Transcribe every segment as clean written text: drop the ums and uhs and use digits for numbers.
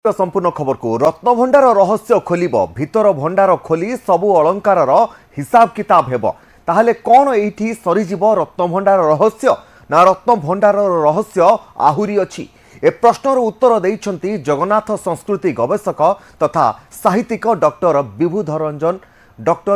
संपूर्ण खबर को रत्नभंडार रहस्य खोलिब भितर भंडार खोली सबु अलंकार हिसाब किताब हेब ताहले कौन एठी सरीजीव रत्नभंडार रहस्य ना रत्नभंडार रहस्य आहुरी अछि ए प्रश्नर उत्तर देइछंती जगन्नाथ संस्कृति गवेषक तथा साहित्यिक डॉक्टर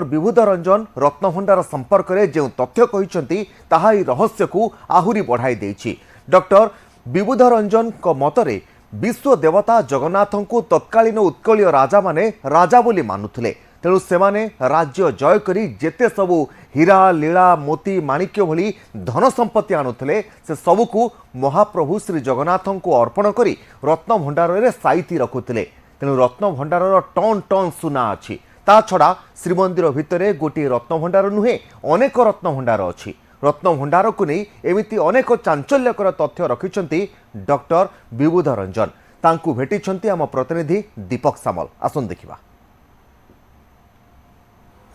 विभुध रंजन रत्नभंडार संपर्क में जो तथ्य कहिछंती ताहा ई रहस्य को आहुरी बढ़ाई देइछि। डॉक्टर विभुध रंजन को मतरे विश्व देवता जगन्नाथ को तत्कालीन उत्कलीय राजा माने राजा बोली मानुथिले तेणु सेमाने राज्य जय करी जेते सबु हीरा लीला मोती माणिक्य भली धन संपत्ति आणुथिले से सबुकु महाप्रभु श्री जगन्नाथ को अर्पण करी रत्न भंडार रे साइती रखुथिले। तेणु रत्न भंडार टन टन सुना अछि। ता छड़ा श्रीमंदिर भितरे गोटे रत्न भंडार नुहे अनेक रत्न भंडार अछि। रत्न भंडार को नहीं एमिति अनेक चांचल्यकर तथ्य रखिछंती डॉक्टर विभुध रंजन। तांकु भेटिछंती आम प्रतिनिधि दीपक सामल। आसन देखिबा।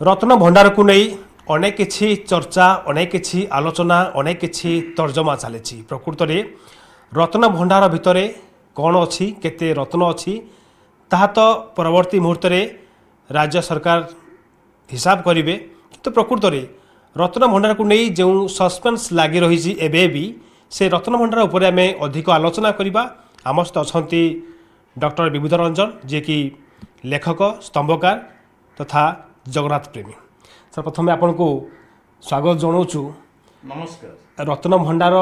रत्न भंडार को नहीं अनेक किछि चर्चा अनेक किछि आलोचना अनेक किछि तर्जमा चली प्रकृत में रत्न भंडार भितर कौन अच्छी केते रत्न अच्छी ताहा तो परवर्ती मुहूर्त में राज्य सरकार हिसाब करेंगे किंतु प्रकृत में रत्न भंडार को नहीं जो सस्पेंस लगी रही एबे भी से रत्न भंडार उपर आम अधिक आलोचना करवा। आम सहित अच्छा डॉक्टर विभुध रंजन जी कि लेखक स्तंभकार तथा जगन्नाथ प्रेमी। सर प्रथम आपन को स्वागत जनाऊँ। नमस्कार। रत्न भंडार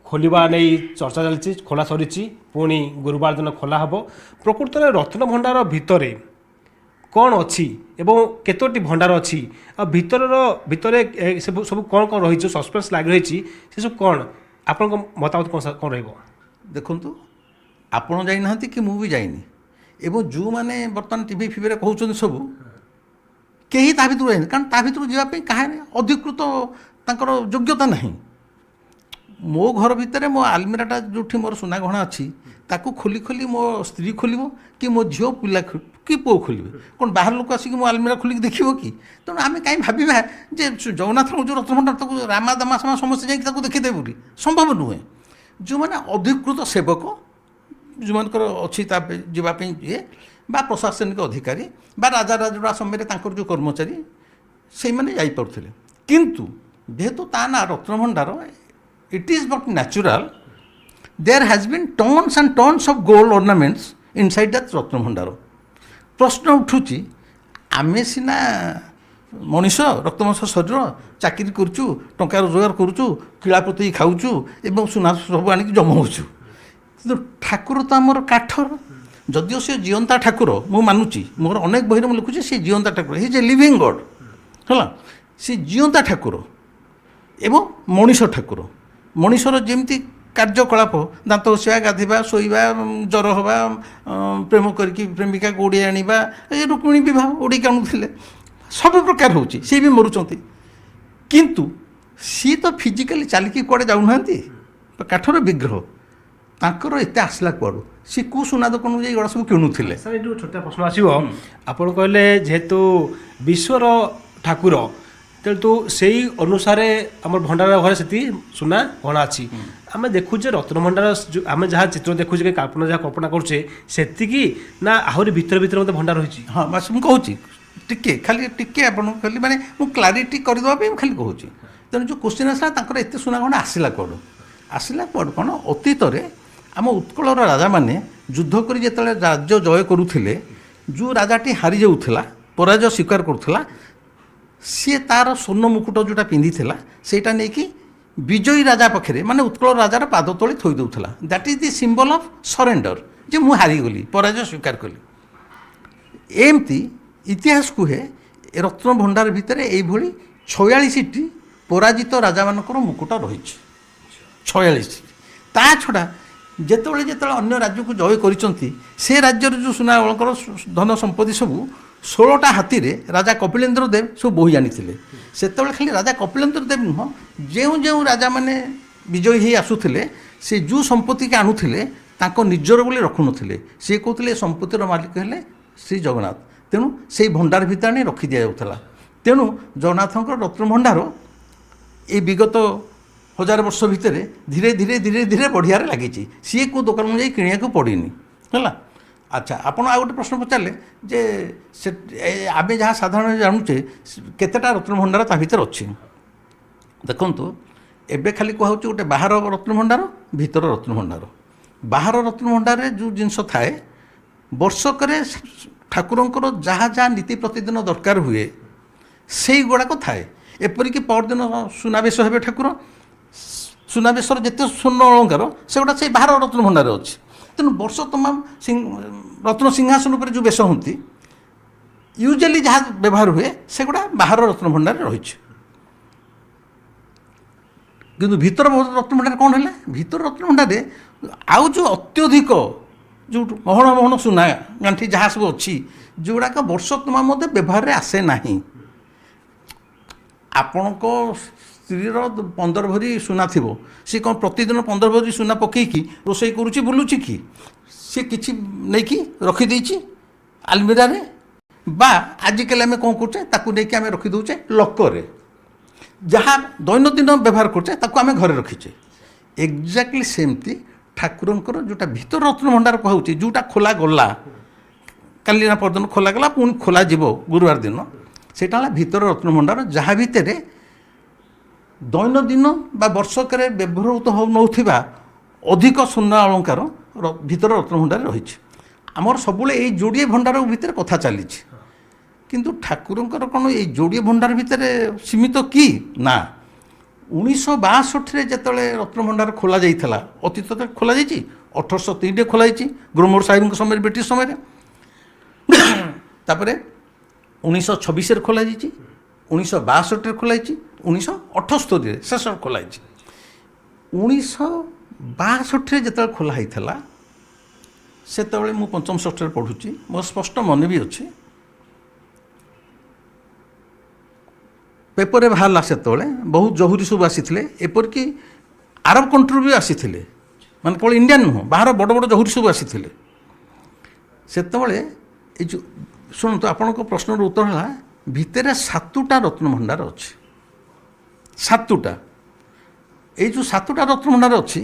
खोलिबा नहीं चर्चा चलती खोला सरी पुणी गुरुवार दिन खोला हम प्रकृत में रत्न भंडार भितर कौन अच्छी एवं केतोटी भंडार अच्छी भितर सब कौन कौन रही सस्पेंस लगी रही से सब कौन आपन मतामत कौन रही देखु आपण जाइना कि मु भी जाइनी एवं जो मैंने बर्तमान टीवी फिवी कहते सबू कहीं ता भर जाए कारण ता भर जावाई क्या अधिकृत तांकर योग्यता नहीं। मो घर भितर मो आलमीराटा जो मोर सुना गहना अच्छी ताकू खोली खोली मो स्त्री खोल कि मो झील पिला कि पु खोलिए कौन बाहर लोक आसिक मो आलमीरा खोलिक देखिए कि तेणु आम कहीं भावा जे जगन्नाथ जो रत्नभंडार रामा दामा सामा समस्त जाकि देखीदे बोली संभव नुहे। जो मैंने अधिकृत सेवक जो मान अच्छी जावाई ये बा प्रशासनिक अधिकारी बा राजा राजड़ा समय जो कर्मचारी से मैंने जापे किंतु जेहेतु ता ना Ratna Bhandar it is not natural there has been tons and tons of gold ornaments inside that Ratna Bhandar. प्रश्न उठुची आमे सिना मनीष रक्तमांस शरीर चाकरी करुचु टंका रोजगार करुचु किलापति खाऊचु एवं सुना सब आनिक जमाऊचु किंतु ठाकुर तो आमर काठर जदिओ से जीवंता ठाकुर मु मानुची मोर अनेक बही में लिखुची से जीवंता ठाकुर ही जे लिविंग गॉड है से जीवंता ठाकुर एवं मनीष ठाकुर मनीषर जमी कार्यकलाप दांत घषा गाधवा शोवा जर हवा प्रेम करके प्रेमिका को ओडिया आनिबा ए रुक्मिणी विवाह ओडिक आणुले सब प्रकार होची सी भी मरुचंती किंतु सी तो फिजिकाली चलिकी कुआडे जाऊना काठर विग्रह तांकर एते आसला कुआड़ू सी कौ सुना दुकान जाए सब किणुले। सर ये छोटा प्रश्न आसो आपड़ कहले जेहेतु विश्वर ठाकुर तेणु तो से अनुसार आम भंडार घर से सुना गणा अच्छी आम देखुचे रत्न भंडार आम जहाँ चित्र देखुचे कल्पना जहाँ कल्पना करुचे से ना आहरी भितर भितर मत भंडार होती। हाँ बस मुझे कहूँ टिके खाली टिके आप खाली माने मुझे क्लारीटी करदेवाई खाली कहूँ तेणु जो क्वेश्चन आसला एत सुना गणा आसला कौड़ कौन अतीत आम उत्कल राजा मैंने युद्ध कर जिते राज्य जय करुले जो राजाटी हारी जाऊला पराजय स्वीकार करुला सी तार स्वर्ण मुकुट जोटा पिंधि सेटा नहीं कि विजयी राजा पाखे माने उत्कल राजार पाद तले थोई देउथला that is the symbol of surrender जे मु हारी गली पराजय स्वीकार कली। एमती इतिहास कहे रत्न भंडार भितर यही 46टी पराजित राजा मानकर मुकुट रही 46 ता छड़ा जेतेबेले जेतेबेले अन्य राज्य को जय करिसंती से राज्यर जो सुना अलंकार धन संपत्ति सबू 16टा हाथी रे राजा कपिलेन्द्र देव सब बोही आनी से खाली राजा कपिलेन्द्र देव नुह जो जो राजा मैंने विजयी ही आसुले से जो संपत्ति के आणुले निजर बोली रखुनथिले सी कहते संपत्तिर मालिक हेले श्री जगन्नाथ तेणु से भंडार भितर नहीं रखी दि जाऊला। तेणु जगन्नाथ रत्न भंडार ये विगत 1000 वर्ष भितर धीरे धीरे धीरे धीरे बढ़िया लगी सी को दुकान जाए किणा पड़नी है ଆଚ୍ଛା ଆପଣ ଆଉ ଗୋଟେ ପ୍ରଶ୍ନ ପଚାରିଲେ ଯେ ସେ ଆମେ ଯାହା ସାଧାରଣ ଜାଣୁଛେ କେତେଟା ରତ୍ନଭଣ୍ଡାର ତା ଭିତରେ ଅଛି। ଦେଖନ୍ତୁ ଏବେ ଖାଲି କୁହାହେଉଛି ଗୋଟେ ବାହାର ରତ୍ନଭଣ୍ଡାର ଭିତର ରତ୍ନଭଣ୍ଡାର। ବାହାର ରତ୍ନଭଣ୍ଡାରରେ ଯେଉଁ ଜିନିଷ ଥାଏ ବର୍ଷକରେ ଠାକୁରଙ୍କର ଯାହା ଯାହା ନୀତି ପ୍ରତିଦିନ ଦରକାର ହୁଏ ସେଇଗୁଡ଼ାକ ଥାଏ। ଏପରିକି ପରଦିନ ସୁନାବେଶ ହେବେ ଠାକୁର, ସୁନାବେଶର ଯେତେ ସ୍ୱର୍ଣ୍ଣ ଅଳଙ୍କାର ସେଗୁଡ଼ା ସେଇ ବାହାର ରତ୍ନଭଣ୍ଡାରରେ ଅଛି। ତେଣୁ ବର୍ଷ ତମାମ ରତ୍ନ ସିଂହାସନ ଉପରେ ଯେଉଁ ବେଶ ହୁଅନ୍ତି ୟୁଜୁଆଲି ଯାହା ବ୍ୟବହାର ହୁଏ ସେଗୁଡ଼ା ବାହାର ରତ୍ନଭଣ୍ଡାରରେ ରହିଛି। କିନ୍ତୁ ଭିତର ରତ୍ନଭଣ୍ଡାରରେ କ'ଣ ହେଲା, ଭିତର ରତ୍ନଭଣ୍ଡାରରେ ଆଉ ଯେଉଁ ଅତ୍ୟଧିକ ଯେଉଁ ମହଣ ମହଣ ସୁନା ଗାଣ୍ଠି ଯାହା ସବୁ ଅଛି ଯେଉଁଗୁଡ଼ାକ ବର୍ଷ ତମାମ ମଧ୍ୟ ବ୍ୟବହାରରେ ଆସେ ନାହିଁ। ଆପଣଙ୍କ ସ୍ତ୍ରୀର 15 ଭରି ସୁନା ଥିବ, ସେ କ'ଣ ପ୍ରତିଦିନ 15 ଭରି ସୁନା ପକେଇକି ରୋଷେଇ କରୁଛି ବୁଲୁଛି କି? ସେ କିଛି ନେଇକି ରଖିଦେଇଛି ଆଲମିରାରେ, ବା ଆଜିକାଲି ଆମେ କ'ଣ କରୁଛେ ତାକୁ ନେଇକି ଆମେ ରଖିଦେଉଛେ ଲକରରେ। ଯାହା ଦୈନନ୍ଦିନ ବ୍ୟବହାର କରୁଛେ ତାକୁ ଆମେ ଘରେ ରଖିଛେ। ଏକ୍ଜାକ୍ଟଲି ସେମିତି ଠାକୁରଙ୍କର ଯେଉଁଟା ଭିତର ରତ୍ନଭଣ୍ଡାର କୁହାହେଉଛି, ଯେଉଁଟା ଖୋଲା ଗଲା କାଲି ନା ପରଦିନ ଖୋଲା ଗଲା ପୁଣି ଖୋଲାଯିବ ଗୁରୁବାର ଦିନ, ସେଇଟା ହେଲା ଭିତର ରତ୍ନଭଣ୍ଡାର, ଯାହା ଭିତରେ ଦୈନନ୍ଦିନ ବା ବର୍ଷକରେ ବ୍ୟବହୃତ ହେଉନଥିବା ଅଧିକ ସୁନା ଅଳଙ୍କାର ଭିତର ରତ୍ନଭଣ୍ଡାରରେ ରହିଛି। ଆମର ସବୁବେଳେ ଏଇ ଯୋଡ଼ିଏ ଭଣ୍ଡାର ଭିତରେ କଥା ଚାଲିଛି, କିନ୍ତୁ ଠାକୁରଙ୍କର କ'ଣ ଏଇ ଯୋଡ଼ିଏ ଭଣ୍ଡାର ଭିତରେ ସୀମିତ କି? ନା, 1962ରେ ଯେତେବେଳେ ରତ୍ନଭଣ୍ଡାର ଖୋଲା ଯାଇଥିଲା, ଅତୀତରେ ଖୋଲାଯାଇଛି, 1803ରେ ଖୋଲାଯାଇଛି ଗ୍ରୋମୋର ସାହେବଙ୍କ ସମୟରେ, ବ୍ରିଟିଶ ସମୟରେ। ତାପରେ 1926ରେ ଖୋଲାଯାଇଛି, 1962ରେ ଖୋଲାଯାଇଛି, 1978ରେ ଶେଷରେ ଖୋଲାଯାଇଛି। 1962ରେ ଯେତେବେଳେ ଖୋଲା ହେଇଥିଲା ସେତେବେଳେ ମୁଁ ପଞ୍ଚମ ଷଷ୍ଠରେ ପଢ଼ୁଛି, ମୋର ସ୍ପଷ୍ଟ ମନେ ବି ଅଛି। ପେପରରେ ବାହାରିଲା ସେତେବେଳେ ବହୁତ ଜହୁରୀ ସବୁ ଆସିଥିଲେ, ଏପରିକି ଆରବ କଣ୍ଟ୍ରିରୁ ବି ଆସିଥିଲେ, ମାନେ କେବଳ ଇଣ୍ଡିଆନ୍ ନୁହଁ, ବାହାର ବଡ଼ ବଡ଼ ଜହୁରୀ ସବୁ ଆସିଥିଲେ। ସେତେବେଳେ ଏଇ ଯେଉଁ ଶୁଣନ୍ତୁ, ଆପଣଙ୍କ ପ୍ରଶ୍ନର ଉତ୍ତର ହେଲା ଭିତରେ 7ଟା ରତ୍ନଭଣ୍ଡାର ଅଛି। 7ଟା, ଏଇ ଯେଉଁ 7ଟା ରତ୍ନଭଣ୍ଡାର ଅଛି,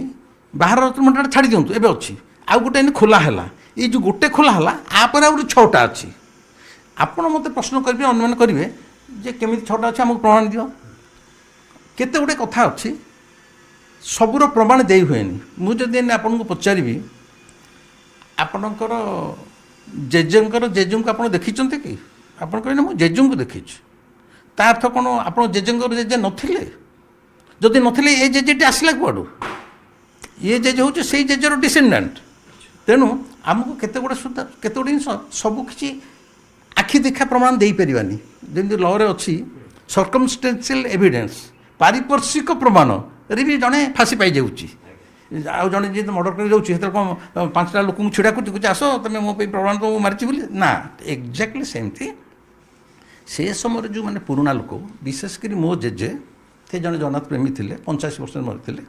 ବାହାର ରତ୍ନଭଣ୍ଡାର ଛାଡ଼ି ଦିଅନ୍ତୁ, ଏବେ ଅଛି ଆଉ ଗୋଟେ ଏଇନେ ଖୋଲା ହେଲା। ଏଇ ଯେଉଁ ଗୋଟେ ଖୋଲା ହେଲା ଆପରେ ଆହୁରି 6ଟା ଅଛି। ଆପଣ ମୋତେ ପ୍ରଶ୍ନ କରିବେ, ଅନୁମାନ କରିବେ ଯେ କେମିତି 6ଟା ଅଛି, ଆମକୁ ପ୍ରମାଣ ଦିଅ। କେତେ ଗୁଡ଼ିଏ କଥା ଅଛି, ସବୁର ପ୍ରମାଣ ଦେଇ ହୁଏନି। ମୁଁ ଯଦି ଏଇନେ ଆପଣଙ୍କୁ ପଚାରିବି ଆପଣଙ୍କର ଜେଜେଙ୍କୁ ଆପଣ ଦେଖିଛନ୍ତି କି? ଆପଣ କହିଲେ ମୁଁ ଜେଜେଙ୍କୁ ଦେଖିଛି। ତା ଅର୍ଥ କ'ଣ ଆପଣ ଜେଜେଙ୍କର ଜେଜେ ନଥିଲେ? ଯଦି ନଥିଲେ ଏ ଜେଜେଟି ଆସିଲା କୁଆଡ଼ୁ? ଇଏ ଜେଜେ ହେଉଛି ସେଇ ଜେଜେର ଡିସେଣ୍ଡାଣ୍ଟ। ତେଣୁ ଆମକୁ କେତେ ଗୁଡ଼ିଏ ଜିନିଷ ସବୁ କିଛି ଆଖି ଦେଖା ପ୍ରମାଣ ଦେଇପାରିବାନି। ଯେମିତି ଲରେ ଅଛି ସର୍କମଷ୍ଟାନ୍ସିଆଲ ଏଭିଡେନ୍ସ, ପାରିପାର୍ଶ୍ୱିକ ପ୍ରମାଣରେ ବି ଜଣେ ଫାଶୀ ପାଇଯାଉଛି। ଆଉ ଜଣେ ଯେହେତୁ ମର୍ଡର କରି ଯାଉଛି ସେତେବେଳେ କ'ଣ 5ଟା ଲୋକଙ୍କୁ ଛିଡ଼ା କରୁଛି, କହୁଛି ଆସ ତୁମେ ମୋ ପାଇଁ ପ୍ରମାଣ ତ ମୁଁ ମାରିଛି ବୋଲି? ନା, ଏକ୍ଜାକ୍ଟଲି ସେମିତି ସେ ସମୟରେ ଯେଉଁମାନେ ପୁରୁଣା ଲୋକ, ବିଶେଷ କରି ମୋ ଜେଜେ, ସେ ଜଣେ ଜଗନ୍ନାଥ ପ୍ରେମୀ ଥିଲେ, 85 ବର୍ଷରେ ମରିଥିଲେ।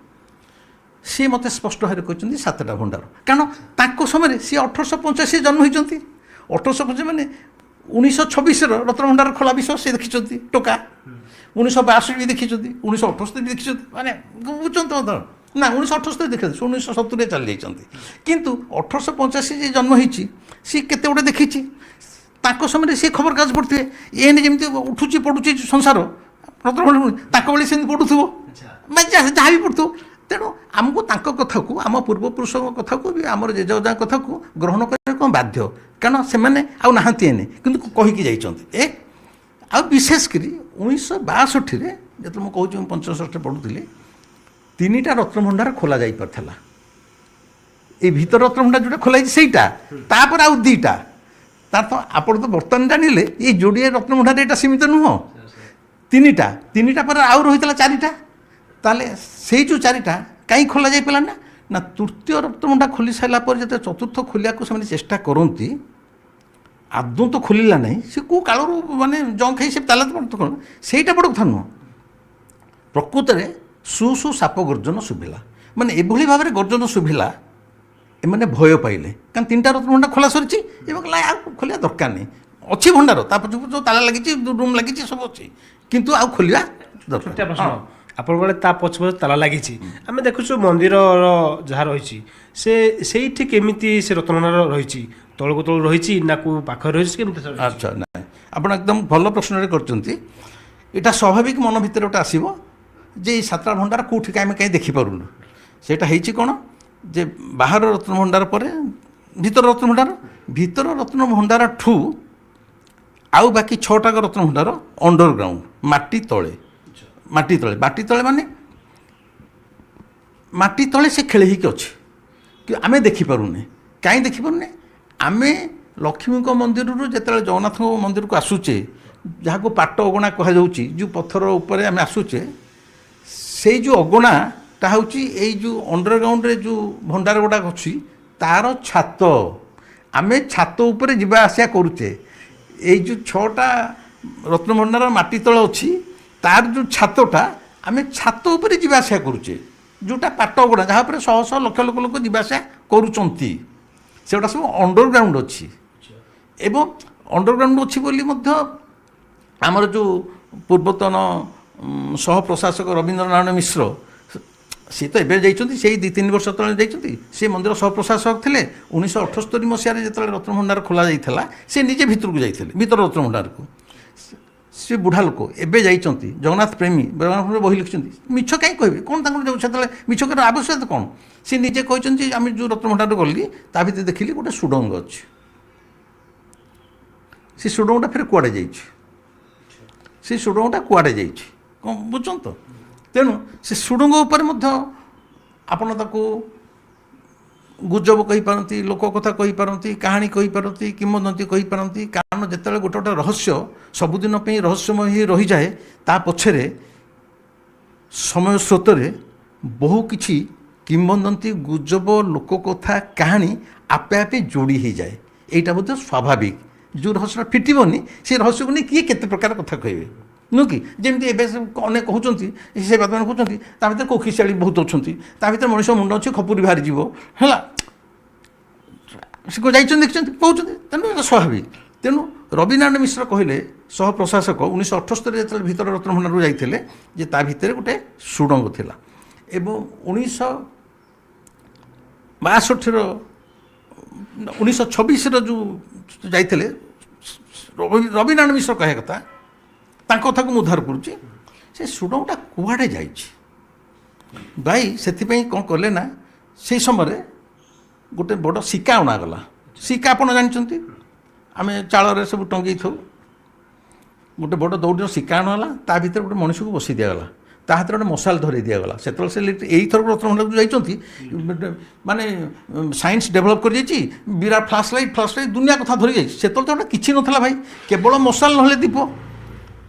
ସିଏ ମୋତେ ସ୍ପଷ୍ଟ ଭାବରେ କହିଛନ୍ତି 7ଟା ଭଣ୍ଡାର। କାରଣ ତାଙ୍କ ସମୟରେ ସିଏ 1885 ଜନ୍ମ ହୋଇଛନ୍ତି। 1885 ମାନେ 1926ର ରତ୍ନଭଣ୍ଡାର ଖୋଲା ବିଷୟ ସେ ଦେଖିଛନ୍ତି ଟୋକା, 1962 ବି ଦେଖିଛନ୍ତି, 1978 ବି ଦେଖିଛନ୍ତି, ମାନେ ବୁଝୁଛନ୍ତି ତ? ନା, 1978 ଦେଖିଛନ୍ତି, 1970ରେ ଚାଲି ଯାଇଛନ୍ତି। କିନ୍ତୁ 1885 ଯେ ଜନ୍ମ ହେଇଛି ସିଏ କେତେ ଗୁଡ଼ିଏ ଦେଖିଛି। ତାଙ୍କ ସମୟରେ ସିଏ ଖବରକାଗଜ ପଢ଼ୁଥିବେ, ଏନେ ଯେମିତି ଉଠୁଛି ପଡ଼ୁଛି ସଂସାର, ରତ୍ନଭଣ୍ଡାର ତାଙ୍କ ଭଳି ସେମିତି ପଢ଼ୁଥିବ, ଯାହା ବି ପଢ଼ୁଥିବ। ତେଣୁ ଆମକୁ ତାଙ୍କ କଥାକୁ, ଆମ ପୂର୍ବପୁରୁଷଙ୍କ କଥାକୁ ବି, ଆମର ଜେଜେଅଜାଙ୍କ କଥାକୁ ଗ୍ରହଣ କରିବା କ'ଣ ବାଧ୍ୟ, କାରଣ ସେମାନେ ଆଉ ନାହାନ୍ତି ଏନେ, କିନ୍ତୁ କହିକି ଯାଇଛନ୍ତି। ଆଉ ବିଶେଷ କରି 1962ରେ ଯେତେବେଳେ ମୁଁ କହୁଛି ମୁଁ ପଞ୍ଚମ ଷଷ୍ଠରେ ପଢ଼ୁଥିଲି, 3ଟା ରତ୍ନଭଣ୍ଡାର ଖୋଲା ଯାଇପାରିଥିଲା। ଏଇ ଭିତର ରତ୍ନଭଣ୍ଡାର ଯେଉଁଟା ଖୋଲା ହେଇଛି ସେଇଟା, ତାପରେ ଆଉ 2ଟା। ତାର ତ ଆପଣ ତ ବର୍ତ୍ତମାନ ଜାଣିଲେ ଏଇ ଯୋଡ଼ିଏ ରତ୍ନଭଣ୍ଡାର ଏଇଟା ସୀମିତ ନୁହଁ, 3ଟା ପରେ ଆଉ ରହିଥିଲା 4ଟା। ତାହେଲେ ସେଇ ଯେଉଁ 4ଟା କାହିଁକି ଖୋଲା ଯାଇପାରିଲା ନା, ତୃତୀୟ ରତ୍ନଭଣ୍ଡାର ଖୋଲି ସାରିଲା ପରେ ଯେତେବେଳେ ଚତୁର୍ଥ ଖୋଲିବାକୁ ସେମାନେ ଚେଷ୍ଟା କରନ୍ତି, ଆଦୌ ତ ଖୋଲିଲା ନାହିଁ। ସେ କେଉଁ କାଳରୁ ମାନେ ଜଙ୍କ୍ ଖାଇ ସେ ତାଲା କ'ଣ, ସେଇଟା ବଡ଼ କଥା ନୁହଁ। ପ୍ରକୃତରେ ସୁ ସାପ ଗର୍ଜନ ଶୁଭିଲା, ମାନେ ଏଭଳି ଭାବରେ ଗର୍ଜନ ଶୁଭିଲା, ଏମାନେ ଭୟ ପାଇଲେ। କାରଣ 3ଟା ରତ୍ନଭଣ୍ଡାର ଖୋଲା ସରିଛି, ଏବଂ ଆଉ ଖୋଲିବା ଦରକାର ନାହିଁ, ଅଛି ଭଣ୍ଡାର, ତା ପଛକୁ ଯେଉଁ ତାଲା ଲାଗିଛି, ରୁମ୍ ଲାଗିଛି, ସବୁ ଅଛି, କିନ୍ତୁ ଆଉ ଖୋଲିବା ଦରକାର। ଆପଣ କହିଲେ ତା ପଛ ତାଲା ଲାଗିଛି, ଆମେ ଦେଖୁଛୁ ମନ୍ଦିରର ଯାହା ରହିଛି ସେଇଠି କେମିତି ସେ ରତ୍ନଭଣ୍ଡାର ରହିଛି, ତଳକୁ ତଳ ରହିଛି ନା କେଉଁ ପାଖରେ ରହିଛି କେମିତି ସାର୍? ଆଚ୍ଛା ନାଇଁ, ଆପଣ ଏକଦମ ଭଲ ପ୍ରଶ୍ନଟେ କରିଛନ୍ତି। ଏଇଟା ସ୍ୱାଭାବିକ ମନ ଭିତରେ ଗୋଟେ ଆସିବ ଯେ ଏଇ ସାତଟା ଭଣ୍ଡାର କେଉଁଠି ଆମେ କାହିଁ ଦେଖିପାରୁନୁ। ସେଇଟା ହେଇଛି କ'ଣ ଯେ ବାହାର ରତ୍ନଭଣ୍ଡାର ପରେ ଭିତର ରତ୍ନଭଣ୍ଡାର, ଭିତର ରତ୍ନଭଣ୍ଡାରଠୁ ଆଉ ବାକି 6ଟା ରତ୍ନଭଣ୍ଡାର ଅଣ୍ଡରଗ୍ରାଉଣ୍ଡ, ମାଟି ତଳେ। ମାଟି ତଳେ ମାନେ ମାଟି ତଳେ ସେ ଖେଳି ହେଇକି ଅଛି, କିନ୍ତୁ ଆମେ ଦେଖିପାରୁନେ। କାହିଁ ଦେଖିପାରୁନେ? ଆମେ ଲକ୍ଷ୍ମୀଙ୍କ ମନ୍ଦିରରୁ ଯେତେବେଳେ ଜଗନ୍ନାଥଙ୍କ ମନ୍ଦିରକୁ ଆସୁଛେ, ଯାହାକୁ ପାଟ ଅଗଣା କୁହାଯାଉଛି, ଯେଉଁ ପଥର ଉପରେ ଆମେ ଆସୁଛେ, ସେଇ ଯେଉଁ ଅଗଣାଟା ହେଉଛି ଏଇ ଯେଉଁ ଅଣ୍ଡରଗ୍ରାଉଣ୍ଡରେ ଯେଉଁ ଭଣ୍ଡାର ଗୁଡ଼ାକ ଅଛି ତା'ର ଛାତ। ଆମେ ଛାତ ଉପରେ ଯିବା ଆସିବା କରୁଛେ। ଏଇ ଯେଉଁ 6ଟା ରତ୍ନଭଣ୍ଡାର ମାଟି ତଳ ଅଛି, ତାର ଯେଉଁ ଛାତଟା, ଆମେ ଛାତ ଉପରେ ଯିବା ଆସିବା କରୁଛେ, ଯେଉଁଟା ପାଟ ଅଗଣା, ଯାହା ଉପରେ ଶହ ଶହ ଲକ୍ଷ ଲକ୍ଷ ଲୋକ ଯିବା ଆସିବା କରୁଛନ୍ତି। ସେଗୁଡ଼ା ସବୁ ଅଣ୍ଡରଗ୍ରାଉଣ୍ଡ ଅଛି। ଏବଂ ଅଣ୍ଡରଗ୍ରାଉଣ୍ଡ ଅଛି ବୋଲି ମଧ୍ୟ ଆମର ଯେଉଁ ପୂର୍ବତନ ସହ ପ୍ରଶାସକ ରବୀନ୍ଦ୍ରନାରାୟଣ ମିଶ୍ର, ସିଏ ତ ଏବେ ଯାଇଛନ୍ତି, ସେଇ 2-3 ବର୍ଷ ତଳେ ଯାଇଛନ୍ତି। ସେ ମନ୍ଦିର ସହ ପ୍ରଶାସକ ଥିଲେ। 1978 ମସିହାରେ ଯେତେବେଳେ ରତ୍ନଭଣ୍ଡାର ଖୋଲା ଯାଇଥିଲା, ସେ ନିଜେ ଭିତରକୁ ଯାଇଥିଲେ, ଭିତର ରତ୍ନଭଣ୍ଡାରକୁ। ସେ ବୁଢ଼ା ଲୋକ ଏବେ ଯାଇଛନ୍ତି, ଜଗନ୍ନାଥ ପ୍ରେମୀ, ବହି ଲେଖିଛନ୍ତି। ମିଛ କାହିଁ କହିବେ? କ'ଣ ତାଙ୍କର ସେତେବେଳେ ମିଛ କରିବାର ଆବଶ୍ୟକତା କ'ଣ? ସେ ନିଜେ କହିଛନ୍ତି ଯେ ଆମେ ଯେଉଁ ରତ୍ନଭଣ୍ଡାର ଗଲି, ତା ଭିତରେ ଦେଖିଲି ଗୋଟେ ସୁଡ଼ଙ୍ଗ ଅଛି। ସେ ସୁଡ଼ଙ୍ଗଟା ଫେରେ କୁଆଡ଼େ ଯାଇଛି? ସେ ସୁଡ଼ଙ୍ଗଟା କୁଆଡ଼େ ଯାଇଛି କ'ଣ ବୁଝୁଛନ୍ତି ତ? ତେଣୁ ସେ ସୁଡ଼ଙ୍ଗ ଉପରେ ମଧ୍ୟ ଆପଣ ତାକୁ ଗୁଜବ କହିପାରନ୍ତି, ଲୋକ କଥା କହିପାରନ୍ତି, କାହାଣୀ କହିପାରନ୍ତି, କିମ୍ବଦନ୍ତୀ କହିପାରନ୍ତି। କାରଣ ଯେତେବେଳେ ଗୋଟେ ଗୋଟେ ରହସ୍ୟ ସବୁଦିନ ପାଇଁ ରହସ୍ୟମୟ ହୋଇ ରହିଯାଏ, ତା ପଛରେ ସମୟ ସ୍ରୋତରେ ବହୁ କିଛି କିମ୍ବଦନ୍ତୀ, ଗୁଜବ, ଲୋକ କଥା, କାହାଣୀ ଆପେ ଆପେ ଯୋଡ଼ି ହୋଇଯାଏ। ଏଇଟା ମଧ୍ୟ ସ୍ୱାଭାବିକ। ଯେଉଁ ରହସ୍ୟଟା ଫିଟିବନି, ସେ ରହସ୍ୟକୁ ନେଇ କିଏ କେତେ ପ୍ରକାର କଥା କହିବେ, ନୁହେଁ କି? ଯେମିତି ଏବେ ଅନେକ କହୁଛନ୍ତି, ସେ ବାଦମାନେ କହୁଛନ୍ତି ତା ଭିତରେ କୋକିଶାଳୀ ବହୁତ ଅଛନ୍ତି, ତା ଭିତରେ ମଣିଷ ମୁଣ୍ଡ ଅଛି, ଖପୁରି ବାହାରିଯିବ, ହେଲା। ସେ ଯାଇଛନ୍ତି, ଦେଖିଛନ୍ତି, କହୁଛନ୍ତି। ତେଣୁ ଏଇଟା ସ୍ୱାଭାବିକ। ତେଣୁ ରବୀନ୍ଦ୍ରନାରାୟଣ ମିଶ୍ର କହିଲେ, ସହ ପ୍ରଶାସକ, 1978 ଯେତେବେଳେ ଭିତର ରତ୍ନଭଣ୍ଡାରକୁ ଯାଇଥିଲେ, ଯେ ତା ଭିତରେ ଗୋଟେ ସୁଡ଼ଙ୍ଗ ଥିଲା। ଏବଂ 1926ର ଯେଉଁ ଯାଇଥିଲେ, ରବୀନ୍ଦ୍ରନାରାୟଣ ମିଶ୍ର କହିବା କଥା, ତାଙ୍କ କଥାକୁ ମୁଁ ଉଦ୍ଧାର କରୁଛି, ସେ ସୁଡ଼ଙ୍ଗଟା କୁଆଡ଼େ ଯାଇଛି ଭାଇ? ସେଥିପାଇଁ କ'ଣ କଲେ ନା, ସେଇ ସମୟରେ ଗୋଟେ ବଡ଼ ଶିକା ଅଣାଗଲା। ଶିକା ଆପଣ ଜାଣିଛନ୍ତି, ଆମେ ଚାଳରେ ସବୁ ଟଙ୍ଗେଇ ଥାଉ। ଗୋଟେ ବଡ଼ ଦୌଡ଼ିର ଶିକା ଅଣାଗଲା, ତା ଭିତରେ ଗୋଟେ ମଣିଷକୁ ବସି ଦିଆଗଲା, ତା ହାତରେ ଗୋଟେ ମଶାଲ ଧରେଇ ଦିଆଗଲା। ସେତେବେଳେ ସେ ଏଇଥର ରତ୍ନଭଣ୍ଡାରକୁ ଯାଇଛନ୍ତି, ମାନେ ସାଇନ୍ସ ଡେଭଲପ୍ କରିଯାଇଛି, ବିରାଟ ଫ୍ଲାସ୍ ଲାଇଟ୍ ଦୁନିଆ କଥା ଧରି ଯାଇଛି। ସେତେବେଳେ ତ ଗୋଟେ କିଛି ନଥିଲା ଭାଇ, କେବଳ ମଶାଲ ନହେଲେ ଦୀପ।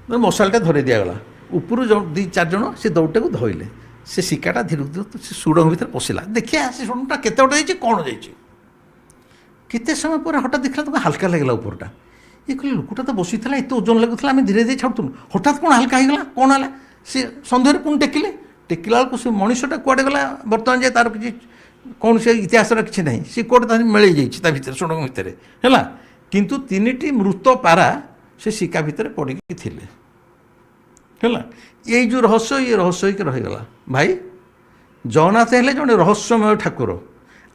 ମଶାଲଟା ଧରେଇ ଦିଆଗଲା, ଉପରୁ 2-4 ଜଣ ସେ ଦୌଡ଼ଟାକୁ ଧଇଲେ। ସେ ଶିକାଟା ଧୀରେ ଧୀରେ ସେ ସୁଡ଼ଙ୍ଗ ଭିତରେ ପଶିଲା। ଦେଖିଆ ସେ ସୁଡ଼ଙ୍ଗଟା କେତେ ବାଟ ଯାଇଛି, କ'ଣ ଯାଇଛି। କେତେ ସମୟ ପରେ ହଠାତ୍ ଦେଖିଲା ତାକୁ ହାଲକା ଲାଗିଲା ଉପରଟା। ଇଏ କହିଲେ ଲୋକଟା ତ ବସିଥିଲା, ଏତେ ଓଜନ ଲାଗୁଥିଲା, ଆମେ ଧୀରେ ଧୀରେ ଛାଡ଼ୁଥିଲୁ, ହଠାତ୍ କ'ଣ ହାଲକା ହେଇଗଲା, କ'ଣ ହେଲା? ସେ ସନ୍ଦେହରେ ପୁଣି ଟେକିଲା ବେଳକୁ ସେ ମଣିଷଟା କୁଆଡ଼େ ଗଲା ବର୍ତ୍ତମାନ ଯାଏ ତା'ର କିଛି କୌଣସି ଇତିହାସର କିଛି ନାହିଁ। ସେ କୁଆଡ଼େ ତାର ମିଳେଇ ଯାଇଛି ତା ଭିତରେ, ସୁଡ଼ଙ୍ଗ ଭିତରେ, ହେଲା। କିନ୍ତୁ 3ଟି ମୃତ ପାରା ସେ ଶିକା ଭିତରେ ପଡ଼ିକି ଥିଲେ, ହେଲା। ଏଇ ଯେଉଁ ରହସ୍ୟ, ଇଏ ରହସ୍ୟ ହେଇକି ରହିଗଲା। ଭାଇ, ଜଗନ୍ନାଥ ହେଲେ ଜଣେ ରହସ୍ୟମୟ ଠାକୁର।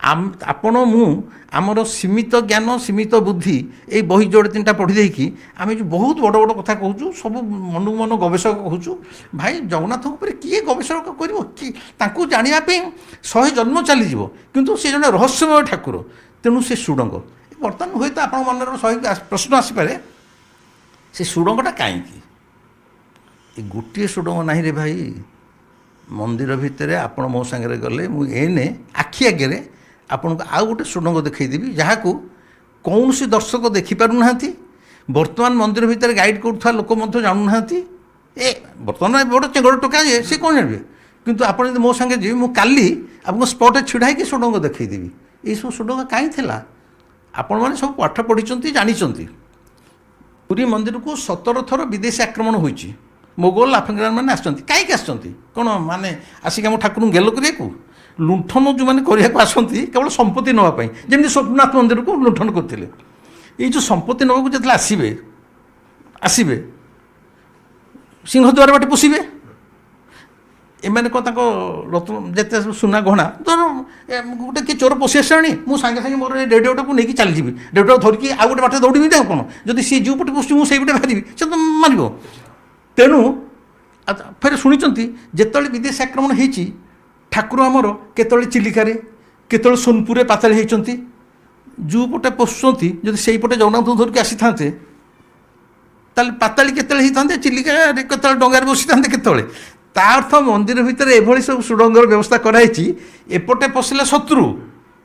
ଆପଣ ମୁଁ ଆମର ସୀମିତ ଜ୍ଞାନ, ସୀମିତ ବୁଦ୍ଧି, ଏଇ ବହି ଯୋଡ଼େ 3ଟା ପଢ଼ି ଦେଇକି ଆମେ ଯେଉଁ ବହୁତ ବଡ଼ ବଡ଼ କଥା କହୁଛୁ, ସବୁ ମନକୁ ମନ ଗବେଷକ କହୁଛୁ। ଭାଇ, ଜଗନ୍ନାଥଙ୍କ ଉପରେ କିଏ ଗବେଷକ କରିବ? କି ତାଙ୍କୁ ଜାଣିବା ପାଇଁ 100 ଜନ୍ମ ଚାଲିଯିବ, କିନ୍ତୁ ସେ ଜଣେ ରହସ୍ୟମୟ ଠାକୁର। ତେଣୁ ସେ ସୁଡ଼ଙ୍ଗ, ବର୍ତ୍ତମାନ ହୁଏତ ଆପଣଙ୍କ ମନରେ 100 ପ୍ରଶ୍ନ ଆସିପାରେ, ସେ ସୁଡ଼ଙ୍ଗଟା କାହିଁକି? ଏ ଗୋଟିଏ ସୁଡ଼ଙ୍ଗ ନାହିଁ ରେ ଭାଇ। ମନ୍ଦିର ଭିତରେ ଆପଣ ମୋ ସାଙ୍ଗରେ ଗଲେ, ମୁଁ ଏନେ ଆଖି ଆଗରେ ଆପଣଙ୍କୁ ଆଉ ଗୋଟେ ସୁଡ଼ଙ୍ଗ ଦେଖାଇଦେବି, ଯାହାକୁ କୌଣସି ଦର୍ଶକ ଦେଖିପାରୁନାହାନ୍ତି। ବର୍ତ୍ତମାନ ମନ୍ଦିର ଭିତରେ ଗାଇଡ଼ କରୁଥିବା ଲୋକ ମଧ୍ୟ ଜାଣୁନାହାନ୍ତି। ବର୍ତ୍ତମାନ ବଡ଼ ଚେଙ୍ଗଡ଼ ଟୋକା ଯେ ସେ କ'ଣ ଜାଣିବେ? କିନ୍ତୁ ଆପଣ ଯଦି ମୋ ସାଙ୍ଗେ ଯିବେ, ମୁଁ କାଲି ଆପଣଙ୍କ ସ୍ପଟ୍ରେ ଛିଡ଼ା ହେଇକି ସୁଡ଼ଙ୍ଗ ଦେଖାଇଦେବି। ଏଇସବୁ ସୁଡ଼ଙ୍ଗ କାହିଁ ଥିଲା? ଆପଣମାନେ ସବୁ ପାଠ ପଢ଼ିଛନ୍ତି, ଜାଣିଛନ୍ତି। ପୁରୀ ମନ୍ଦିରକୁ 17 ଥର ବିଦେଶୀ ଆକ୍ରମଣ ହୋଇଛି। ମୋଗଲ ଆଫଗାନମାନେ ଆସିଛନ୍ତି। କାହିଁକି ଆସିଛନ୍ତି? କ'ଣ ମାନେ ଆସିକି ଆମ ଠାକୁରଙ୍କୁ ଗେଲ କରିବାକୁ? ଲୁଣ୍ଠନ ଯେଉଁମାନେ କରିବାକୁ ଆସନ୍ତି କେବଳ ସମ୍ପତ୍ତି ନେବା ପାଇଁ, ଯେମିତି ସୋମନାଥ ମନ୍ଦିରକୁ ଲୁଣ୍ଠନ କରିଥିଲେ। ଏଇ ଯେଉଁ ସମ୍ପତ୍ତି ନେବାକୁ ଯେତେବେଳେ ଆସିବେ ସିଂହଦ୍ୱାର ବାଟେ ପଶିବେ। ଏମାନେ କ'ଣ ତାଙ୍କ ରତ୍ନ ଯେତେ ସୁନା ଗହଣା ଧର ଗୋଟେ କିଏ ଚୋର ପଶି ଆସିଲାଣି ମୁଁ ସାଙ୍ଗେ ସାଙ୍ଗେ ମୋର ଏ ରେଡ଼ିଓଟାକୁ ନେଇକି ଚାଲିଯିବି, ରେଡ଼ିଓଟାକୁ ଧରିକି ଆଉ ଗୋଟେ ବାଟରେ ଦୌଡ଼ିବି ଆଉ କ'ଣ, ଯଦି ସିଏ ଯେଉଁ ପଟେ ପଶୁଛି ମୁଁ ସେଇ ପଟେ ବାହାରିବି, ସେ ତ ମାରିବ। ତେଣୁ ଫେରେ ଶୁଣିଛନ୍ତି ଯେତେବେଳେ ବିଦେଶୀ ଆକ୍ରମଣ ହେଇଛି ଠାକୁର ଆମର କେତେବେଳେ ଚିଲିକାରେ କେତେବେଳେ ସୋନପୁରରେ ପାତାଳି ହେଇଛନ୍ତି, ଯେଉଁ ପଟେ ପଶୁଛନ୍ତି ଯଦି ସେଇପଟେ ଜଗନ୍ନାଥଙ୍କୁ ଧରିକି ଆସିଥାନ୍ତେ ତାହେଲେ ପାତାଳି କେତେବେଳେ ହେଇଥାନ୍ତେ, ଚିଲିକାରେ କେତେବେଳେ ଡଙ୍ଗାରେ ବସିଥାନ୍ତେ କେତେବେଳେ। ତା ଅର୍ଥ ମନ୍ଦିର ଭିତରେ ଏଭଳି ସବୁ ସୁଡ଼ଙ୍ଗର ବ୍ୟବସ୍ଥା କରାହେଇଛି, ଏପଟେ ପଶିଲେ ଶତ୍ରୁ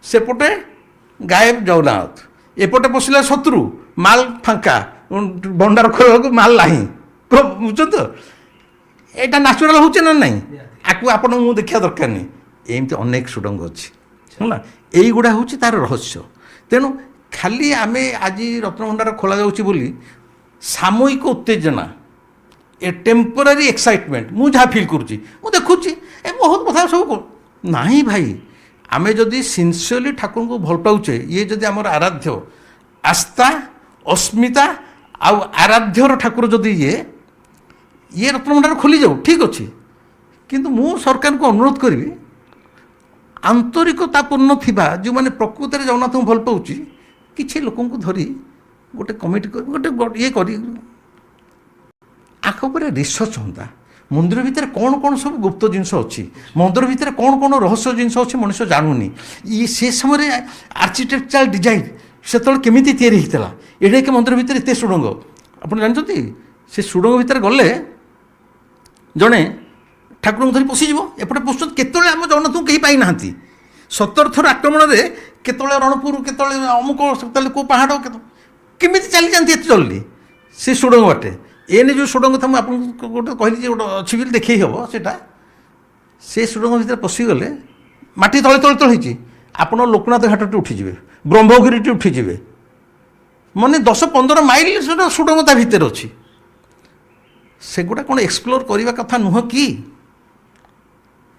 ସେପଟେ ଗାୟବ ଜଗନ୍ନାଥ, ଏପଟେ ପଶିଲେ ଶତ୍ରୁ ମାଲ ଫାଙ୍କା, ଭଣ୍ଡାର ଖୋଲିବାକୁ ମାଲ ନାହିଁ, ବୁଝୁଛ ତ? ଏଇଟା ନ୍ୟାଚୁରାଲ ହେଉଛି ନା ନାହିଁ, ଆକୁ ଆପଣ ମୁଁ ଦେଖିବା ଦରକାର ନାହିଁ। ଏମିତି ଅନେକ ସୁଡ଼ଙ୍ଗ ଅଛି ହେଲା, ଏଇଗୁଡ଼ା ହେଉଛି ତା'ର ରହସ୍ୟ। ତେଣୁ ଖାଲି ଆମେ ଆଜି ରତ୍ନଭଣ୍ଡାର ଖୋଲାଯାଉଛି ବୋଲି ସାମୟିକ ଉତ୍ତେଜନା, ଏ ଟେମ୍ପୋରାରୀ ଏକ୍ସାଇଟମେଣ୍ଟ ମୁଁ ଯାହା ଫିଲ୍ କରୁଛି, ମୁଁ ଦେଖୁଛି ଏ ବହୁତ କଥା ସବୁ ନାହିଁ ଭାଇ। ଆମେ ଯଦି ସିନ୍ସିୟରଲି ଠାକୁରଙ୍କୁ ଭଲ ପାଉଛେ, ଇଏ ଯଦି ଆମର ଆରାଧ୍ୟ ଆସ୍ଥା ଅସ୍ମିତା ଆଉ ଆରାଧ୍ୟର ଠାକୁର ଯଦି ଇଏ ରତ୍ନଭଣ୍ଡାର ଖୋଲିଯାଉ ଠିକ୍ ଅଛି, କିନ୍ତୁ ମୁଁ ସରକାରଙ୍କୁ ଅନୁରୋଧ କରିବି ଆନ୍ତରିକତାପୂର୍ଣ୍ଣ ଥିବା ଯେଉଁମାନେ ପ୍ରକୃତରେ ଜଗନ୍ନାଥଙ୍କୁ ଭଲ ପାଉଛି କିଛି ଲୋକଙ୍କୁ ଧରି ଗୋଟେ କମିଟି ଗୋଟେ ଇଏ କରି ଆଖ ଉପରେ ରିସର୍ଚ୍ଚ ହୁଅନ୍ତା, ମନ୍ଦିର ଭିତରେ କ'ଣ କ'ଣ ସବୁ ଗୁପ୍ତ ଜିନିଷ ଅଛି, ମନ୍ଦିର ଭିତରେ କ'ଣ କ'ଣ ରହସ୍ୟ ଜିନିଷ ଅଛି ମଣିଷ ଜାଣୁନି। ସେ ସମୟରେ ଆର୍କିଟେକ୍ଚରାଲ ଡିଜାଇନ୍ ସେତେବେଳେ କେମିତି ତିଆରି ହେଇଥିଲା, ଏଡ଼େକେ ମନ୍ଦିର ଭିତରେ ଏତେ ସୁଡ଼ଙ୍ଗ ଆପଣ ଜାଣିଛନ୍ତି। ସେ ସୁଡ଼ଙ୍ଗ ଭିତରେ ଗଲେ ଜଣେ ଠାକୁରଙ୍କୁ ଧରି ପଶିଯିବ, ଏପଟେ ପଶୁଛନ୍ତି କେତେବେଳେ ଆମ ଜଗନ୍ନାଥଙ୍କୁ କେହି ପାଇନାହାନ୍ତି। 17 ଥର ଆକ୍ରମଣରେ କେତେବେଳେ ରଣପୁର କେତେବେଳେ ଅମୁକ କେତେବେଳେ କେଉଁ ପାହାଡ଼ କେମିତି ଚାଲିଯାଆନ୍ତି ଏତେ ଜଲ୍ଦି ସେ ସୁଡ଼ଙ୍ଗ ବାଟେ। ଏନେ ଯେଉଁ ସୁଡ଼ଙ୍ଗ କଥା ମୁଁ ଆପଣଙ୍କୁ ଗୋଟେ କହିଲି ଯେ ଗୋଟେ ଅଛି ବୋଲି ଦେଖେଇ ହେବ, ସେଇଟା ସେ ସୁଡ଼ଙ୍ଗ ଭିତରେ ପଶିଗଲେ ମାଟି ତଳେ ତଳେ ତଳେ ହେଇଛି, ଆପଣ ଲୋକନାଥ ଘାଟଟି ଉଠିଯିବେ, ବ୍ରହ୍ମଗିରିଟି ଉଠିଯିବେ, ମାନେ 10-15 ମାଇଲ ସେଟା ସୁଡ଼ଙ୍ଗ ତା ଭିତରେ ଅଛି। ସେଗୁଡ଼ା କ'ଣ ଏକ୍ସପ୍ଲୋର କରିବା କଥା ନୁହଁ କି?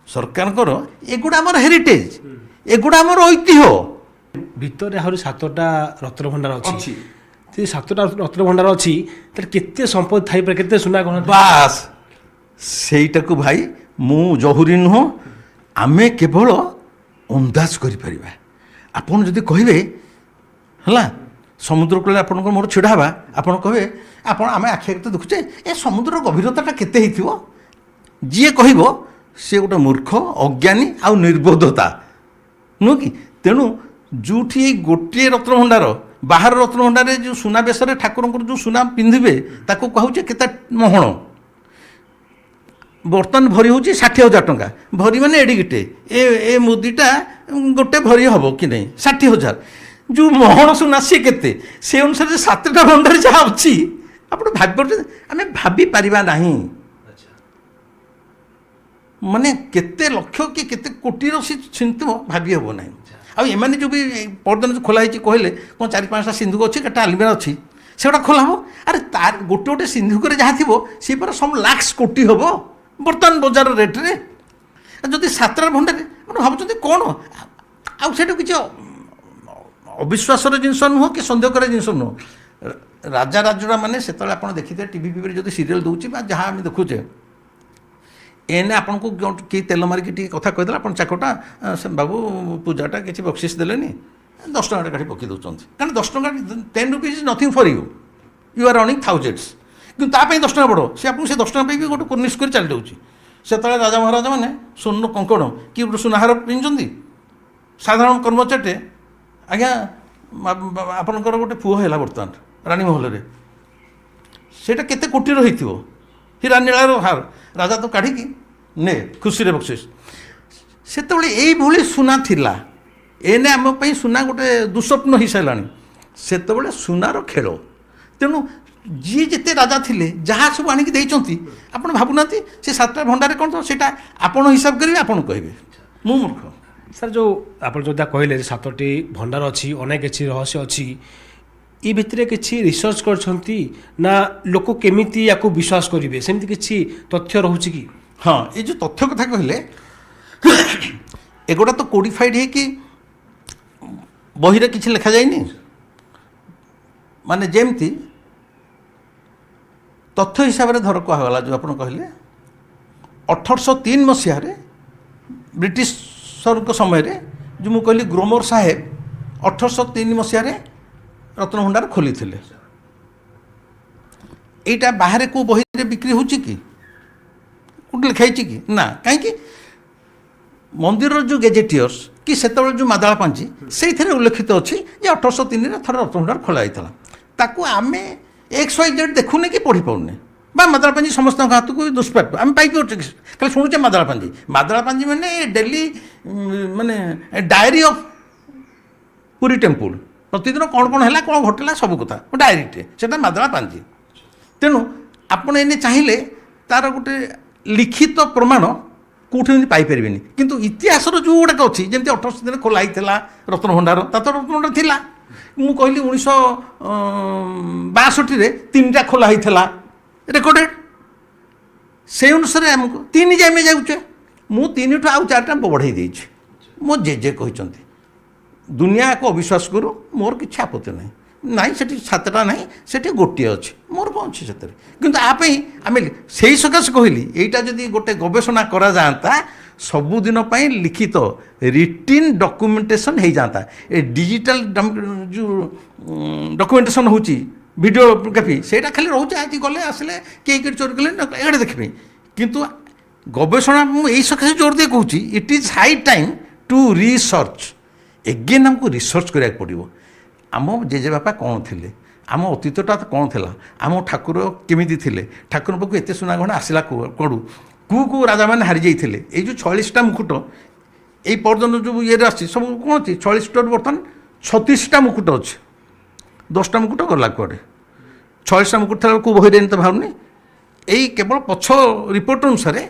ସରକାରଙ୍କର ଏଗୁଡ଼ା ଆମର ହେରିଟେଜ୍, ଏଗୁଡ଼ା ଆମର ଐତିହ୍ୟ। ଭିତରେ ଆହୁରି 7ଟା ରତ୍ନଭଣ୍ଡାର ଅଛି, ସେ 7ଟା ରତ୍ନଭଣ୍ଡାର ଅଛି, ତାହେଲେ କେତେ ସମ୍ପଦ ଥାଇପାରେ, କେତେ ସୁନା ଗହଣା। ବାସ୍ ସେଇଟାକୁ ଭାଇ ମୁଁ ଜହୁରୀ ନୁହଁ, ଆମେ କେବଳ ଅନ୍ଦାଜ କରିପାରିବା। ଆପଣ ଯଦି କହିବେ ହେଲା ସମୁଦ୍ର କୂଳରେ ଆପଣଙ୍କ ମୋର ଛିଡ଼ା ହେବା, ଆପଣ କହିବେ ଆପଣ ଆମେ ଆଖି ଆଗରେ ଦେଖୁଛେ ଏ ସମୁଦ୍ରର ଗଭୀରତାଟା କେତେ ହେଇଥିବ, ଯିଏ କହିବ ସେ ଗୋଟେ ମୂର୍ଖ ଅଜ୍ଞାନୀ ଆଉ ନିର୍ବୋଧତା ନୁହଁ କି। ତେଣୁ ଯେଉଁଠି ଏଇ ଗୋଟିଏ ରତ୍ନଭଣ୍ଡାର, ବାହାର ରତ୍ନଭଣ୍ଡାରରେ ଯେଉଁ ସୁନା ବେଶରେ ଠାକୁରଙ୍କର ଯେଉଁ ସୁନା ପିନ୍ଧିବେ ତାକୁ କହୁଛେ କେତେ ମହଣ, ବର୍ତ୍ତମାନ ଭରି ହେଉଛି 60,000 ଟଙ୍କା, ଭରି ମାନେ ଏଡ଼ିକିଟେ, ଏ ମୁଦିଟା ଗୋଟେ ଭରି ହେବ କି ନାହିଁ 60,000, ଯେଉଁ ମହଣ ସୁନା ସିଏ କେତେ, ସେ ଅନୁସାରେ 7ଟା ଭଣ୍ଡାରେ ଯାହା ଅଛି ଆପଣ ଭାବିପାରୁଛନ୍ତି, ଆମେ ଭାବିପାରିବା ନାହିଁ। ମାନେ କେତେ ଲକ୍ଷ କି କେତେ କୋଟିର ସେ ଛିନ୍ଥିବ ଭାବି ହେବ ନାହିଁ। ଆଉ ଏମାନେ ଯେଉଁ ବି ପରଦିନ ଯେଉଁ ଖୋଲା ହେଇଛି କହିଲେ କ'ଣ 4-5ଟା ସିନ୍ଧୁକ ଅଛି, କେତେଟା ଆଲମିରା ଅଛି, ସେଗୁଡ଼ା ଖୋଲା ହେବ। ଆରେ ତାର ଗୋଟେ ଗୋଟେ ସିନ୍ଧୁକରେ ଯାହା ଥିବ ସିଏ ପରା ସବୁ ଲାକ୍ସ କୋଟି ହେବ ବର୍ତ୍ତମାନ ବଜାର ରେଟ୍ରେ। ଯଦି 7ଟା ଭଣ୍ଡାରେ ଆପଣ ଭାବୁଛନ୍ତି କ'ଣ, ଆଉ ସେଇଟା କିଛି ଅବିଶ୍ୱାସର ଜିନିଷ ନୁହଁ କି ସନ୍ଦେହ କରିବା ଜିନିଷ ନୁହଁ। ରାଜା ରାଜୁଡ଼ା ମାନେ ସେତେବେଳେ ଆପଣ ଦେଖିଥିବେ ଟିଭି ଫିଭିରେ ଯଦି ସିରିଏଲ୍ ଦେଉଛି ବା ଯାହା ଆମେ ଦେଖୁଛେ, ଏନେ ଆପଣଙ୍କୁ କିଏ ତେଲ ମାରିକି ଟିକେ କଥା କହିଦେଲା, ଆପଣ ଚାକଟା ସେ ବାବୁ ପୂଜାଟା କିଛି ବକ୍ସିସ୍ ଦେଲେନି, 10 ଟଙ୍କାଟା କାଢ଼ି ପକାଇ ଦେଉଛନ୍ତି। କାରଣ 10 ଟଙ୍କା 10 rupees is nothing for you, you are running thousands, କିନ୍ତୁ ତା ପାଇଁ 10 ଟଙ୍କା ବଡ଼, ସେ ଆପଣଙ୍କୁ ସେ 10 ଟଙ୍କା ପାଇଁ ବି ଗୋଟେ କୋର୍ନିସ୍ କରି ଚାଲି ଯାଉଛି। ସେତେବେଳେ ରାଜା ମହାରାଜା ମାନେ ସ୍ୱର୍ଣ୍ଣ କଙ୍କଣ କି ଗୋଟେ ସୁନାହାର ପିନ୍ଧୁଛନ୍ତି, ସାଧାରଣ କର୍ମଚାରୀଟେ ଆଜ୍ଞା ଆପଣଙ୍କର ଗୋଟେ ପୁଅ ହେଲା ବର୍ତ୍ତମାନ ରାଣୀ ମହଲରେ, ସେଇଟା କେତେ କୋଟିର ହେଇଥିବ, ହୀରା ନୀଳାର ହାର, ରାଜା ତ କାଢ଼ିକି ନେ ଖୁସିରେ ବକ୍ସିସ୍। ସେତେବେଳେ ଏଇଭଳି ସୁନା ଥିଲା, ଏନେ ଆମ ପାଇଁ ସୁନା ଗୋଟେ ଦୁଃସ୍ୱପ୍ନ ହେଇସାରିଲାଣି, ସେତେବେଳେ ସୁନାର ଖେଳ। ତେଣୁ ଯିଏ ଯେତେ ରାଜା ଥିଲେ ଯାହା ସବୁ ଆଣିକି ଦେଇଛନ୍ତି, ଆପଣ ଭାବୁନାହାନ୍ତି ସେ 7ଟା ଭଣ୍ଡାରେ କ'ଣ, ସେଇଟା ଆପଣ ହିସାବ କରିବେ, ଆପଣ କହିବେ ମୁଁ ମୂର୍ଖ। ସାର୍ ଯେଉଁ ଆପଣ ଯେଉଁଟା କହିଲେ 7ଟି ଭଣ୍ଡାର ଅଛି, ଅନେକ କିଛି ରହସ୍ୟ ଅଛି, ଏ ଭିତରେ କିଛି ରିସର୍ଚ୍ଚ କରିଛନ୍ତି ନା ଲୋକ କେମିତି ୟାକୁ ବିଶ୍ୱାସ କରିବେ, ସେମିତି କିଛି ତଥ୍ୟ ରହୁଛି କି? ହଁ, ଏ ଯେଉଁ ତଥ୍ୟ କଥା କହିଲେ ଏଗୁଡ଼ା ତ କୋଡ଼ିଫାଇଡ଼ ହେଇକି ବହିରେ କିଛି ଲେଖାଯାଇନି, ମାନେ ଯେମିତି ତଥ୍ୟ ହିସାବରେ ଧର କୁହାଗଲା ଯେଉଁ ଆପଣ କହିଲେ 1803 ମସିହାରେ ବ୍ରିଟିଶଙ୍କ ସମୟରେ ଯେଉଁ ମୁଁ କହିଲି ଗ୍ରୋମର ସାହେବ 1803 ମସିହାରେ ରତ୍ନଭଣ୍ଡାର ଖୋଲିଥିଲେ। এইটা বাহারে কেউ বহিরে বিক্রি হচ্ছে কি কোটি লেখা হয়েছে কি না কাইকি মন্দিরর যে গেজেটিয়র্স কি সেতবে যে মাদালা পাঞ্জি সেইথে উল্লেখিত অছি যে 1803 থরে রত্নভণ্ডার খোলা হয়েছিল তাকে আমি XYZ দেখুনি কি পড়ি পাউনি বা মাদালা পাঞ্জি সমস্ত হাতକୁ দুষ্প্রাপ্য আমি পাই পাচ্ছি খালি শুনুছে মাদালা পাঞ্জি মানে ডেলি মানে ডায়েরি অফ পুরী টেম্পুল প্রতিদিন কোণ কোণ হল কোণ ঘটিলা সবু কথা ডায়েরিটে সেটা মাদালা পাঞ্জি। তেণু ଆପଣ ଏନେ ଚାହିଁଲେ ତା'ର ଗୋଟେ ଲିଖିତ ପ୍ରମାଣ କେଉଁଠି ଏମିତି ପାଇପାରିବେନି କିନ୍ତୁ ଇତିହାସର ଯେଉଁ ଗୁଡ଼ାକ ଅଛି ଯେମିତି 1803 ଖୋଲା ହେଇଥିଲା ରତ୍ନଭଣ୍ଡାର ତା ତ ରତ୍ନଭଣ୍ଡାର ଥିଲା। ମୁଁ କହିଲି 1962ରେ 3ଟା ଖୋଲା ହେଇଥିଲା ରେକର୍ଡେଡ଼ ସେଇ ଅନୁସାରେ ଆମକୁ 3 ଯେ ଆମେ ଯାଉଛେ ମୁଁ 3ଠୁ ଆଉ 4ଟା ବଢ଼େଇ ଦେଇଛି। ମୋ ଜେଜେ କହିଛନ୍ତି ଦୁନିଆକୁ ଅବିଶ୍ୱାସ କରୁ ମୋର କିଛି ଆପତ୍ତି ନାହିଁ ନାଇଁ ସେଠି 7ଟା ନାହିଁ ସେଠି ଗୋଟିଏ ଅଛି ମୋର କ'ଣ ଅଛି ସେଥିରେ କିନ୍ତୁ ଆ ପାଇଁ ଆମେ ସେଇ ସକାଶେ କହିଲି ଏଇଟା ଯଦି ଗୋଟେ ଗବେଷଣା କରାଯାଆନ୍ତା ସବୁଦିନ ପାଇଁ ଲିଖିତ ରିଟିନ୍ ଡକୁମେଣ୍ଟେସନ୍ ହେଇଯାଆନ୍ତା ଏ ଡିଜିଟାଲ ଯେଉଁ ଡକୁମେଣ୍ଟେସନ୍ ହେଉଛି ଭିଡ଼ିଓଗ୍ରାଫି ସେଇଟା ଖାଲି ରହୁଛି ଆଜି ଗଲେ ଆସିଲେ କେହି କେହି ଚୋରି କଲେ ଏଇଟା ଦେଖିବେ କିନ୍ତୁ ଗବେଷଣା ମୁଁ ଏଇ ସକାଶେ ଜୋର ଦେଇ କହୁଛି it is high time to research again ଆମକୁ ରିସର୍ଚ୍ଚ କରିବାକୁ ପଡ଼ିବ। ଆମ ଜେଜେବାପା କ'ଣ ଥିଲେ ଆମ ଅତୀତଟା କ'ଣ ଥିଲା ଆମ ଠାକୁର କେମିତି ଥିଲେ ଠାକୁର ପାଖକୁ ଏତେ ସୁନାଗହଣା ଆସିଲା କୁଆଡ଼ୁ କେଉଁ ରାଜାମାନେ ହାରିଯାଇଥିଲେ ଏଇ ଯେଉଁ 46ଟା ମୁକୁଟ ଏଇ ପର୍ଯ୍ୟନ୍ତ ଯେଉଁ ଇଏରେ ଆସିଛି ସବୁ କ'ଣ ଅଛି 46ଟାରୁ ବର୍ତ୍ତମାନ 36ଟା ମୁକୁଟ ଅଛି 10ଟା ମୁକୁଟ ଗଲା କୁଆଡ଼େ 46ଟା ମୁକୁଟ ଥିଲା କେଉଁ ବହିରେ ଏମିତି ବାହାରୁନି ଏଇ କେବଳ ପଛ ରିପୋର୍ଟ ଅନୁସାରେ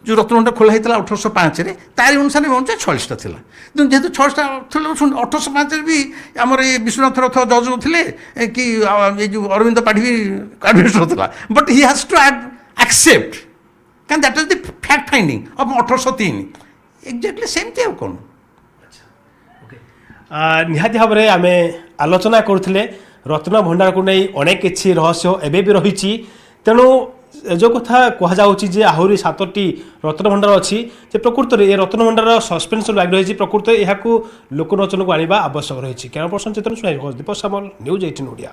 ଯେଉଁ ରତ୍ନଭଣ୍ଡାର ଖୋଲା ହେଇଥିଲା 1805ରେ ତାରି ଅନୁସାରେ ମଞ୍ଚ 46ଟା ଥିଲା କିନ୍ତୁ ଯେହେତୁ 6ଟା ଥିଲା 1805ରେ ବି ଆମର ଏ ବିଶ୍ୱନାଥ ରଥ ଜଜ୍ ନଥିଲେ କି ଏ ଯେଉଁ ଅରବିନ୍ଦ ପାଢ଼ୀ ବି ଆଡ଼ମିନିଷ୍ଟ୍ରେଟର ଥିଲା but he has to accept କାରଣ that is the fact finding of 1803 exactly ସେମିତି ଆଉ କ'ଣ। ନିହାତି ଭାବରେ ଆମେ ଆଲୋଚନା କରୁଥିଲେ ରତ୍ନଭଣ୍ଡାରକୁ ନେଇ ଅନେକ କିଛି ରହସ୍ୟ ଏବେ ବି ରହିଛି ତେଣୁ जो कथा कहुच्छी जे आहरी 7टी रत्नभंडार अच्छी प्रकृत में ये रत्नभंडार सस्पेन्स लग रही प्रकृत यहाँ लोकलोचन को आने आवश्यक रही कैमरा पर्सन चेतन दीपक सामल न्यूज 18 ओडिया।